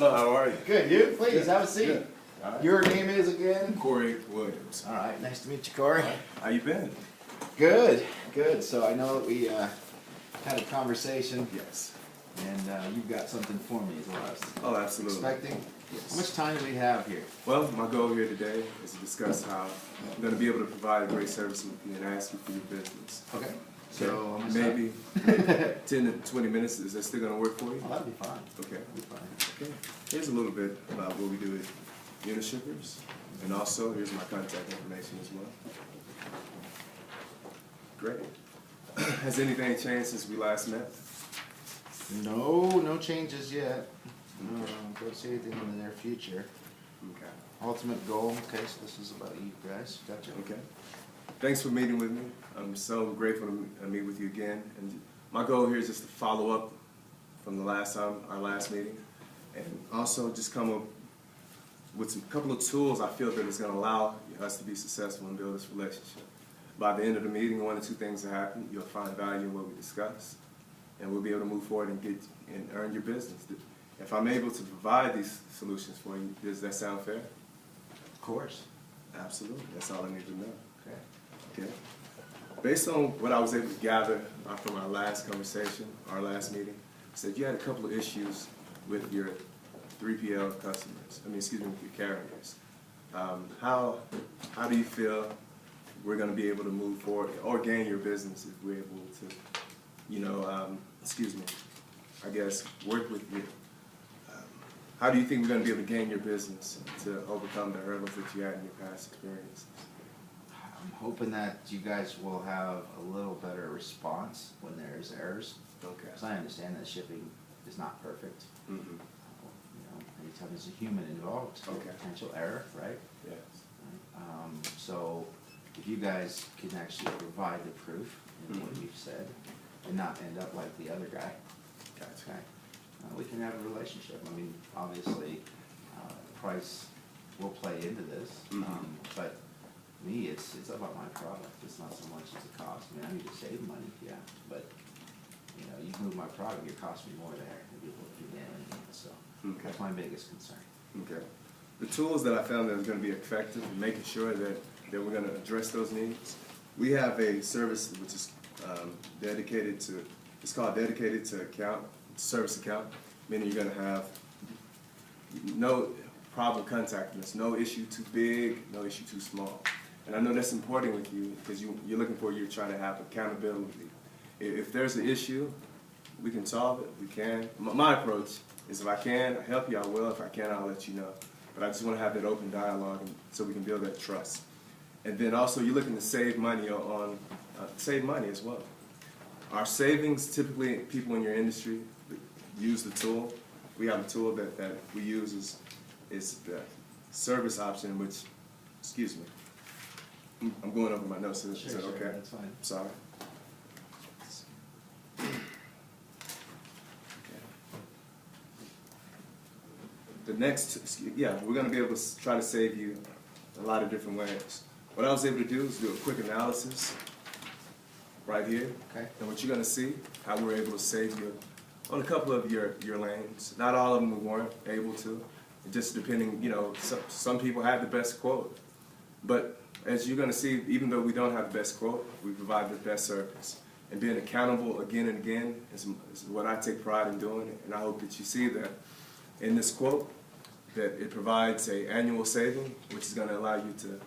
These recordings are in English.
Hello, how are you? Good, you? Please, have a seat. Good. All right. Your name is again? Corey Williams. All right, nice to meet you, Corey. How you been? Good, good. So I know that we had a conversation, Yes. and you've got something for me as well. I was Oh, absolutely. expecting. Yes. How much time do we have here? Well, my goal here today is to discuss how I'm going to be able to provide a great service with you and ask you for your business. Okay. So I'm gonna maybe 10 to 20 minutes. Is that still going to work for you? Oh, that'd be fine. Okay. That'd be fine. Okay. Here's a little bit about what we do at Unishippers, and also here's my contact information as well. Great. Has anything changed since we last met? No changes yet. Don't see anything in the near future. Okay. Ultimate goal. Okay, so this is about you guys. Gotcha. Okay. Thanks for meeting with me. I'm so grateful to meet with you again. And my goal here is just to follow up from the last time, our last meeting, and also just come up with a couple of tools I feel that is going to allow us to be successful and build this relationship. By the end of the meeting, one or two things will happen. You'll find value in what we discuss, and we'll be able to move forward and get and earn your business. If I'm able to provide these solutions for you, does that sound fair? Of course. Absolutely. That's all I need to know. Okay. Okay. Based on what I was able to gather from our last conversation, our last meeting, said you had a couple of issues with your 3PL customers. With your carriers. How do you feel we're going to be able to move forward or gain your business if we're able to, I guess, work with you? How do you think we're going to be able to gain your business to overcome the hurdles that you had in your past experiences? I'm hoping that you guys will have a little better response when there's errors. Okay. Because I understand that shipping is not perfect. Mm-hmm. Anytime there's a human involved, there's Okay. potential error, right? Yes. So if you guys can actually provide the proof in what you've said and not end up like the other guy, Gotcha. okay, we can have a relationship. Obviously, price will play into this, but me, it's about my product. It's not so much as a cost. I need to save money, yeah, but you move my product, it costs me more there than people do anything. So that's my biggest concern. Okay. The tools that I found that are going to be effective in making sure that we're going to address those needs. We have a service which is dedicated to. It's called dedicated to account service account, meaning you're going to have no problem contacting us, no issue too big, no issue too small. And I know that's important with you because you're looking for, you're trying to have accountability. If there's an issue, we can solve it. We can. My approach is if I can help you, I will. If I can, I'll let you know. But I just want to have that open dialogue so we can build that trust. And then also, you're looking to save money save money as well. Our savings, typically, people in your industry use the tool. We have a tool that we use is the service option, which, excuse me, I'm going over my notes. Is that okay? That's fine. Sorry. The next, we're going to be able to try to save you a lot of different ways. What I was able to do is do a quick analysis right here. Okay. And what you're going to see, how we're able to save you on a couple of your lanes. Not all of them we weren't able to. Just depending, some people had the best quote. But as you're going to see, even though we don't have the best quote, we provide the best service. And being accountable again and again is what I take pride in doing. And I hope that you see that in this quote, that it provides an annual saving, which is going to allow you to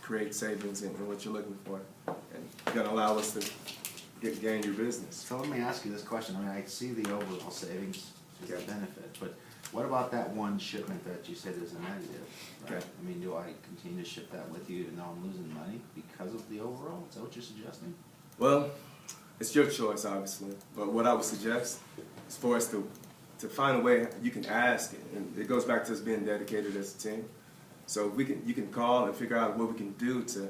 create savings in what you're looking for. And going to allow us to gain your business. So let me ask you this question. I see the overall savings as a benefit, but what about that one shipment that you said is a negative? Right? Okay. Do I continue to ship that with you even though I'm losing money because of the overall? Is that what you're suggesting? Well, it's your choice, obviously. But what I would suggest is for us to find a way you can ask, and it goes back to us being dedicated as a team. So you can call and figure out what we can do to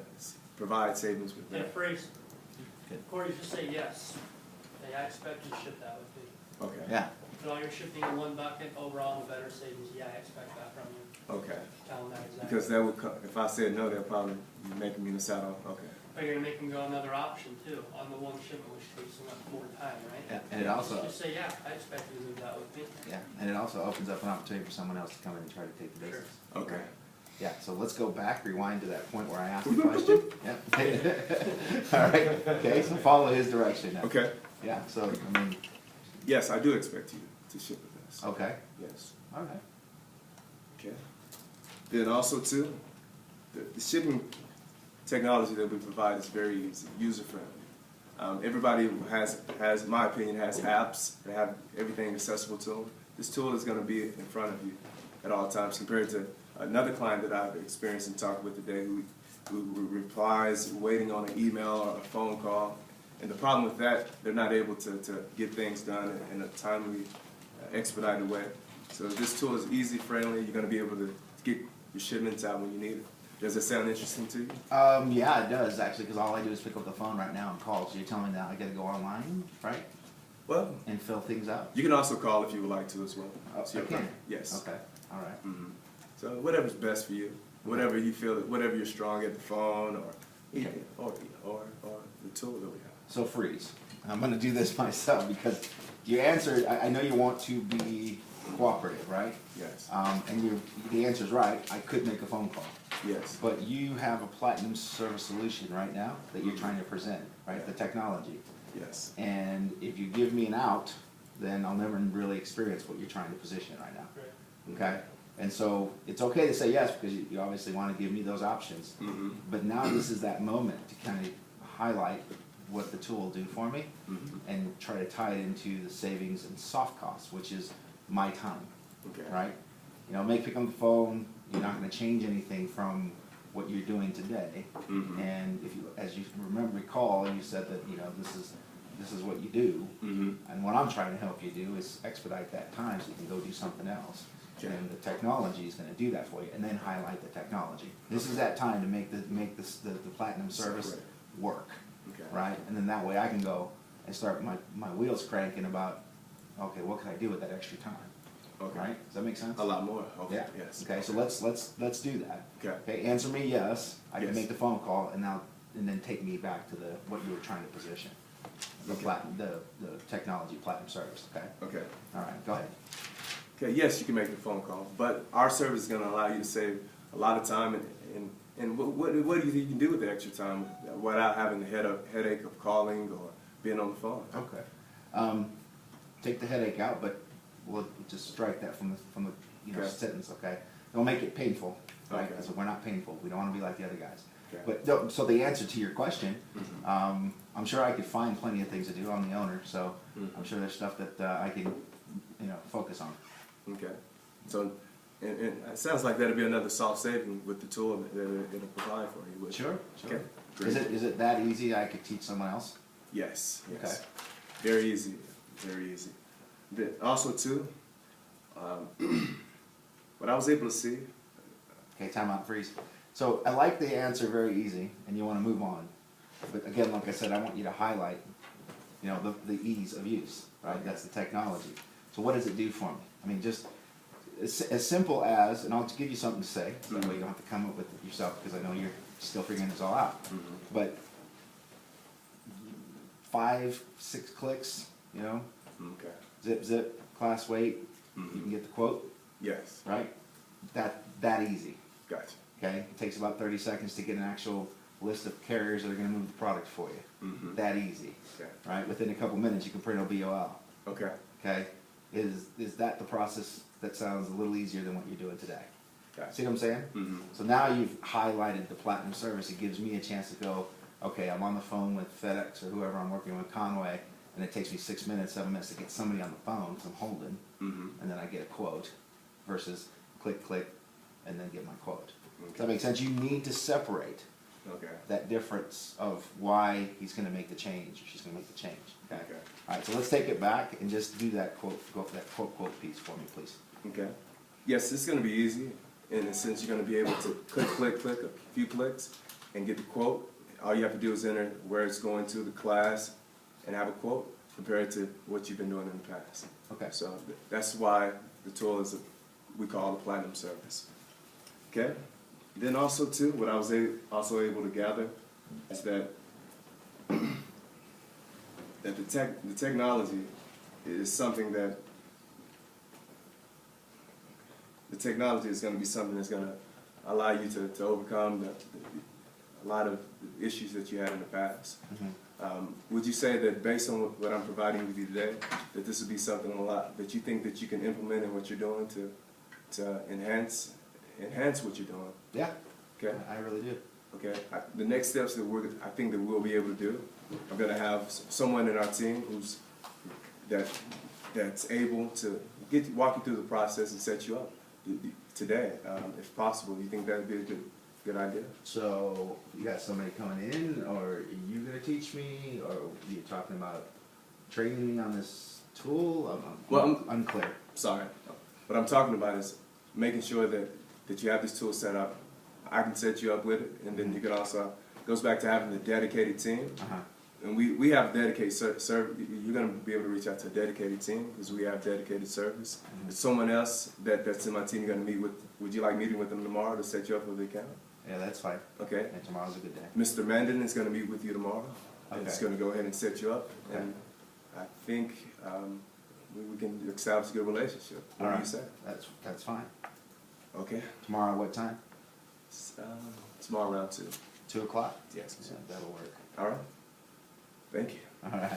provide savings with that. In a phrase, Corey, just say yes. Hey, I expect you to ship that with me. Okay. Yeah. Put all your shipping in one bucket, overall the better savings, yeah, I expect that from you. Okay. Tell them that exactly. Because that would, if I said no, they'll probably be making me miss out on. Okay. Are you gonna make them go another option too, on the one shipment, which takes them up more time, right? And it also, Just say, yeah, I expect you to do that with me. yeah, and it also opens up an opportunity for someone else to come in and try to take the Sure. business. Okay. Yeah, so let's go back, rewind to that point where I asked the question. Yep. All right, okay, so follow his direction now. Okay. Yeah, so, I mean, Yes, I do expect you to ship with us. okay, Yes. all right. Okay. Then also too, the shipping technology that we provide is very easy, user friendly. Everybody has, my opinion, has apps that have everything accessible to them. This tool is going to be in front of you at all times, compared to another client that I've experienced and talked with today who replies waiting on an email or a phone call. And the problem with that, they're not able to get things done in a timely, expedited way. So this tool is easy, friendly. You're going to be able to get your shipments out when you need it. Does it sound interesting to you? Yeah, it does actually, because all I do is pick up the phone right now and call. So you're telling me that I got to go online, right, Well, and fill things out? you can also call if you would like to as well. Oh, So you're I can? fine. Yes. Okay, all right. Mhm. So whatever's best for you, whatever you feel, whatever you're strong at, the phone or the tool that we have. So freeze. I'm going to do this myself because you answered. I know you want to be cooperative, right? Yes. And the answer's right. I could make a phone call, Yes. but you have a platinum service solution right now that you're trying to present, right? The technology. Yes. And if you give me an out, then I'll never really experience what you're trying to position right now. Right. Okay? And so it's okay to say yes because you obviously want to give me those options. Mm-hmm. But now this is that moment to kind of highlight what the tool will do for me Mm-hmm. and try to tie it into the savings and soft costs, which is my time, Okay. right? You know, make pick up the phone, you're not going to change anything from what you're doing today. Mhm. And if you, as you recall, you said that, you know, this is what you do. Mm-hmm. And what I'm trying to help you do is expedite that time so you can go do something else. Okay. And the technology is going to do that for you, and then highlight the technology. This is that time to make the platinum service Separate. work, Okay. right? And then that way I can go and start my wheels cranking about, okay, what can I do with that extra time, Okay. right? Does that make sense? A lot more. Okay. Yeah. Yes. Okay, so let's do that. Okay. Answer me yes. I can Yes. make the phone call, and then take me back to what you were trying to position. The Okay. the technology platinum service. Okay. Okay. All right. Go ahead. Okay, yes, you can make the phone call, but our service is going to allow you to save a lot of time, and what do you think you can do with the extra time without having the headache of calling or being on the phone? Okay. Take the headache out, but we'll just strike that from the Okay. sentence. Okay. Don't make it painful. Right. Okay. So we're not painful. We don't want to be like the other guys. Okay. But no, so the answer to your question, Mhm. I'm sure I could find plenty of things to do. I'm the owner, so Mhm. I'm sure there's stuff that I can, focus on. Okay, so, and it sounds like that'll be another soft saving with the tool that it'll provide for you. Sure. Okay. Is it that easy? I could teach someone else. Yes, yes. Okay. Very easy, very easy. But also too, what I was able to see, Okay, time out, freeze. So I like the answer very easy, and you want to move on. But again, like I said, I want you to highlight, the ease of use, right? That's the technology. So what does it do for me? I mean, just as simple as, and I'll give you something to say, so that way you don't have to come up with it yourself, because I know you're still figuring this all out. But 5, 6 clicks, okay, zip, class weight, you can get the quote, yes, right? That easy. gotcha. Okay, it takes about 30 seconds to get an actual list of carriers that are going to move the product for you. Mhm. That easy, Okay, right? Within a couple minutes, you can print a BOL. okay, Okay, is that the process that sounds a little easier than what you're doing today? See gotcha. what I'm saying? Mhm. So now you've highlighted the platinum service. It gives me a chance to go, okay, I'm on the phone with FedEx or whoever I'm working with, Conway, and it takes me 6 minutes, 7 minutes to get somebody on the phone because I'm holding, Mhm. and then I get a quote versus click, and then get my quote. Does Okay. that make sense? You need to separate Okay. that difference of why he's going to make the change or she's going to make the change. Okay. Okay. All right. So let's take it back and just do that quote piece for me, please. Okay. Yes, it's going to be easy in the sense you're going to be able to click, a few clicks, and get the quote. All you have to do is enter where it's going to, the class, and have a quote compared to what you've been doing in the past. Okay. So that's why the tool is we call the platinum service. Okay. Then also too, what I was also able to gather is that that the technology is something that the technology is going to be something that's going to allow you to overcome a lot of issues that you had in the past. Would you say that based on what I'm providing with you today, that this would be something a lot that you think that you can implement in what you're doing to enhance what you're doing? Yeah. Okay. I really do. Okay. The next steps that I think that we'll be able to do, I'm going to have someone in our team that's able to walk you through the process and set you up today, if possible. You think that would be a good idea? So you got somebody coming in, or are you gonna teach me, or are you talking about training me on this tool? I'm unclear. Sorry. What I'm talking about is making sure that you have this tool set up. I can set you up with it, and then you can also, goes back to having the dedicated team. And we have dedicated service. You're going to be able to reach out to a dedicated team because we have dedicated service. There's someone else that's in my team you're going to meet with. Would you like meeting with them tomorrow to set you up with the account? Yeah, that's fine. Okay. And tomorrow's a good day. Mr. Mandan is going to meet with you tomorrow. Okay. He's going to go ahead and set you up. Okay. And I think we can establish a good relationship. What do you say? That's fine. Okay. Tomorrow, what time? Tomorrow around 2. 2 o'clock? Yes. Yeah, that'll work. All right. Thank you. All right.